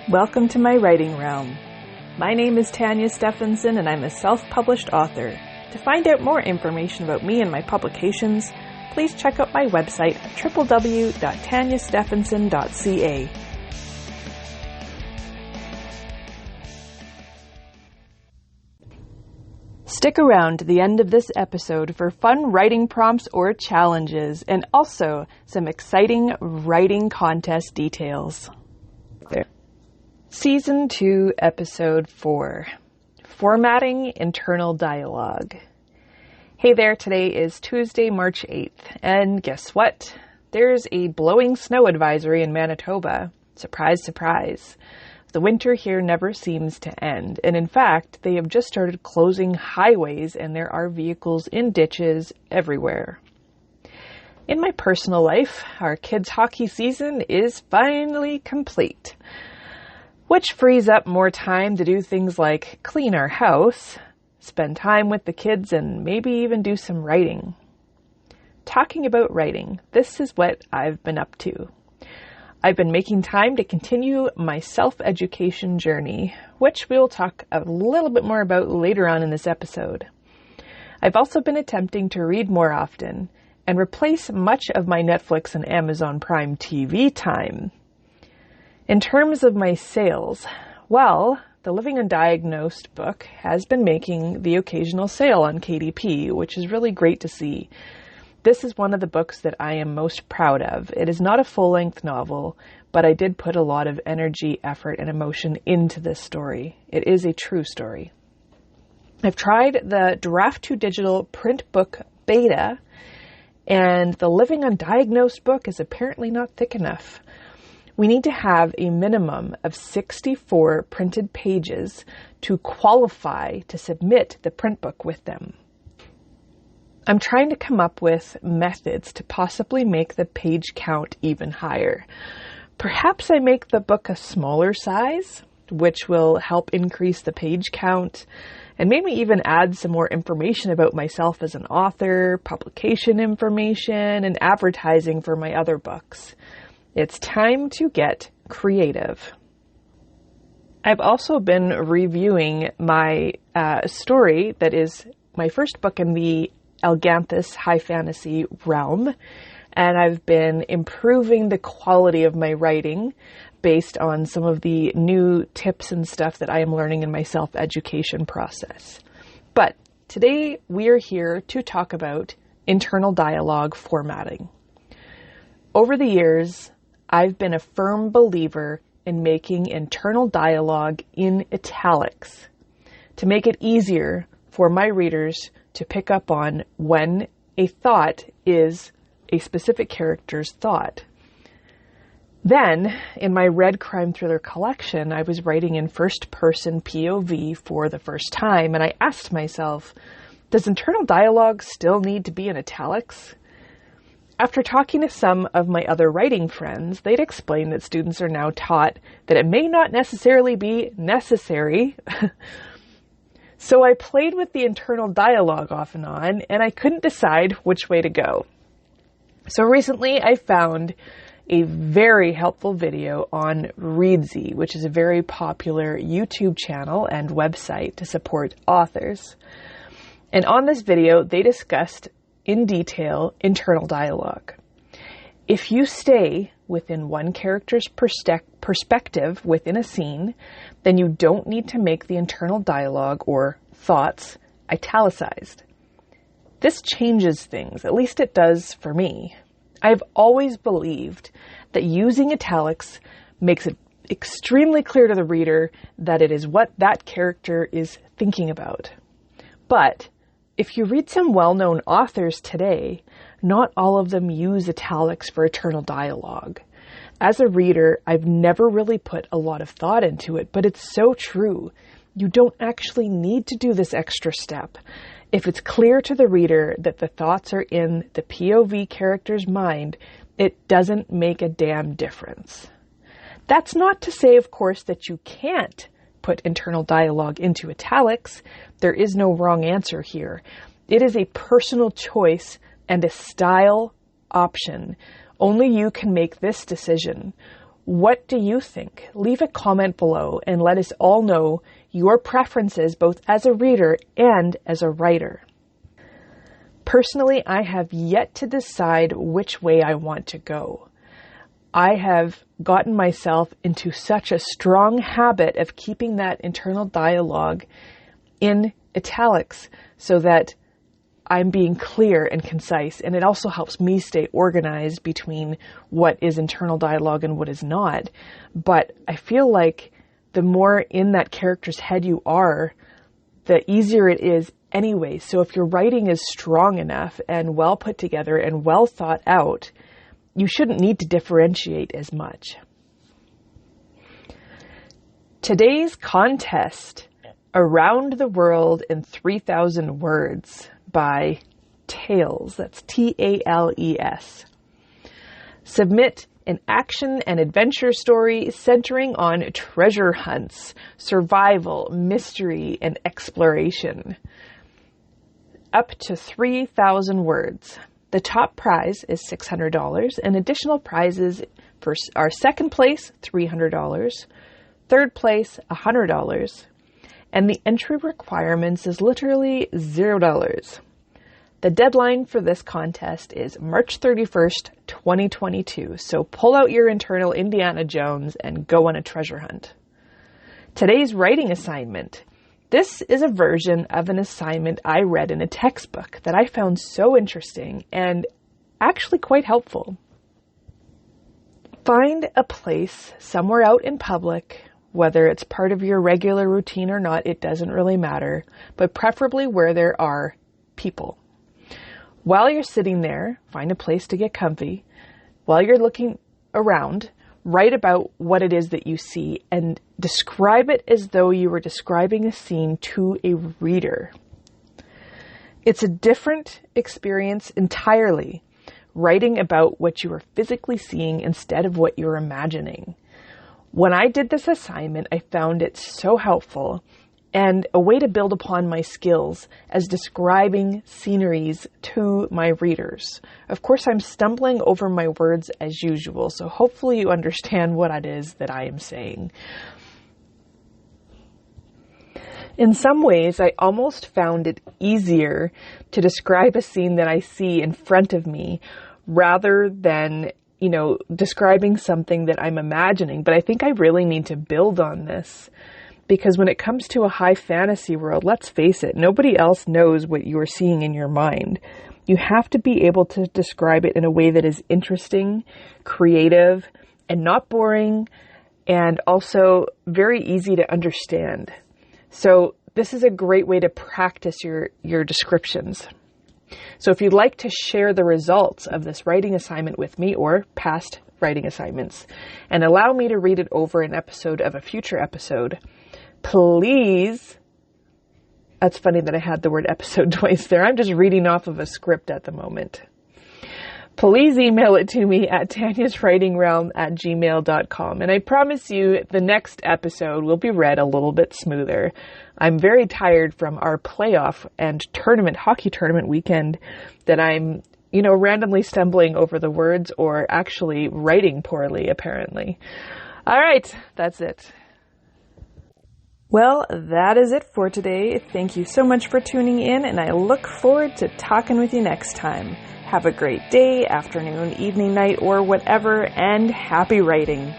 Welcome to my writing realm. My name is Tanya Stephenson and I'm a self-published author. To find out more information about me and my publications, please check out my website at www.tanyastephenson.ca. Stick around to the end of this episode for fun writing prompts or challenges, and also some exciting writing contest details. Season 2, Episode 4, Formatting Internal Dialogue. Hey there, today is Tuesday, March 8th, and guess what? There's a blowing snow advisory in Manitoba. Surprise, surprise. The winter here never seems to end, and in fact, they have just started closing highways and there are vehicles in ditches everywhere. In my personal life, our kids' hockey season is finally complete, which frees up more time to do things like clean our house, spend time with the kids, and maybe even do some writing. Talking about writing, this is what I've been up to. I've been making time to continue my self-education journey, which we'll talk a little bit more about later on in this episode. I've also been attempting to read more often and replace much of my Netflix and Amazon Prime TV time. In terms of my sales, well, the Living Undiagnosed book has been making the occasional sale on KDP, which is really great to see. This is one of the books that I am most proud of. It is not a full-length novel, but I did put a lot of energy, effort, and emotion into this story. It is a true story. I've tried the Draft to Digital print book beta, and the Living Undiagnosed book is apparently not thick enough. We need to have a minimum of 64 printed pages to qualify to submit the print book with them. I'm trying to come up with methods to possibly make the page count even higher. Perhaps I make the book a smaller size, which will help increase the page count, and maybe even add some more information about myself as an author, publication information, and advertising for my other books. It's time to get creative. I've also been reviewing my story that is my first book in the Alganthus high fantasy realm, and I've been improving the quality of my writing based on some of the new tips and stuff that I am learning in my self-education process. But today we are here to talk about internal dialogue formatting. Over the years, I've been a firm believer in making internal dialogue in italics to make it easier for my readers to pick up on when a thought is a specific character's thought. Then, in my Red Crime Thriller collection, I was writing in first-person POV for the first time, and I asked myself, does internal dialogue still need to be in italics? After talking to some of my other writing friends, they'd explain that students are now taught that it may not necessarily be necessary. So I played with the internal dialogue off and on, and I couldn't decide which way to go. So recently I found a very helpful video on reedzy, which is a very popular YouTube channel and website to support authors. And on this video, they discussed in detail internal dialogue. If you stay within one character's perspective within a scene, then you don't need to make the internal dialogue or thoughts italicized. This changes things, at least it does for me. I've always believed that using italics makes it extremely clear to the reader that it is what that character is thinking about. But if you read some well-known authors today, not all of them use italics for internal dialogue. As a reader, I've never really put a lot of thought into it, but it's so true. You don't actually need to do this extra step. If it's clear to the reader that the thoughts are in the POV character's mind, it doesn't make a damn difference. That's not to say, of course, that you can't put internal dialogue into italics. There is no wrong answer here. It is a personal choice and a style option. Only you can make this decision. What do you think? Leave a comment below and let us all know your preferences both as a reader and as a writer. Personally, I have yet to decide which way I want to go. I have gotten myself into such a strong habit of keeping that internal dialogue in italics so that I'm being clear and concise, and it also helps me stay organized between what is internal dialogue and what is not. But I feel like the more in that character's head you are, the easier it is anyway. So if your writing is strong enough and well put together and well thought out, you shouldn't need to differentiate as much. Today's contest, Around the World in 3,000 Words by Tales. That's Tales. Submit an action and adventure story centering on treasure hunts, survival, mystery, and exploration. Up to 3,000 words. The top prize is $600, and additional prizes for our second place, $300, third place, $100, and the entry requirements is literally $0. The deadline for this contest is March 31st, 2022, so pull out your internal Indiana Jones and go on a treasure hunt. Today's writing assignment. This is a version of an assignment I read in a textbook that I found so interesting and actually quite helpful. Find a place somewhere out in public, whether it's part of your regular routine or not, it doesn't really matter, but preferably where there are people. While you're sitting there, find a place to get comfy. While you're looking around, write about what it is that you see and describe it as though you were describing a scene to a reader. It's a different experience entirely, writing about what you are physically seeing instead of what you're imagining. When I did this assignment, I found it so helpful and a way to build upon my skills as describing sceneries to my readers. Of course, I'm stumbling over my words as usual, so hopefully you understand what it is that I am saying. In some ways, I almost found it easier to describe a scene that I see in front of me rather than describing something that I'm imagining. But I think I really need to build on this because when it comes to a high fantasy world, let's face it, nobody else knows what you are seeing in your mind. You have to be able to describe it in a way that is interesting, creative, and not boring, and also very easy to understand. So this is a great way to practice your descriptions. So if you'd like to share the results of this writing assignment with me or past writing assignments and allow me to read it over an episode of a future episode, please, that's funny that I had the word episode twice there. I'm just reading off of a script at the moment. Please email it to me at tanyaswritingrealm@gmail.com. And I promise you the next episode will be read a little bit smoother. I'm very tired from our playoff and hockey tournament weekend that I'm, randomly stumbling over the words or actually writing poorly, apparently. All right, that's it. Well, that is it for today. Thank you so much for tuning in, and I look forward to talking with you next time. Have a great day, afternoon, evening, night, or whatever, and happy writing.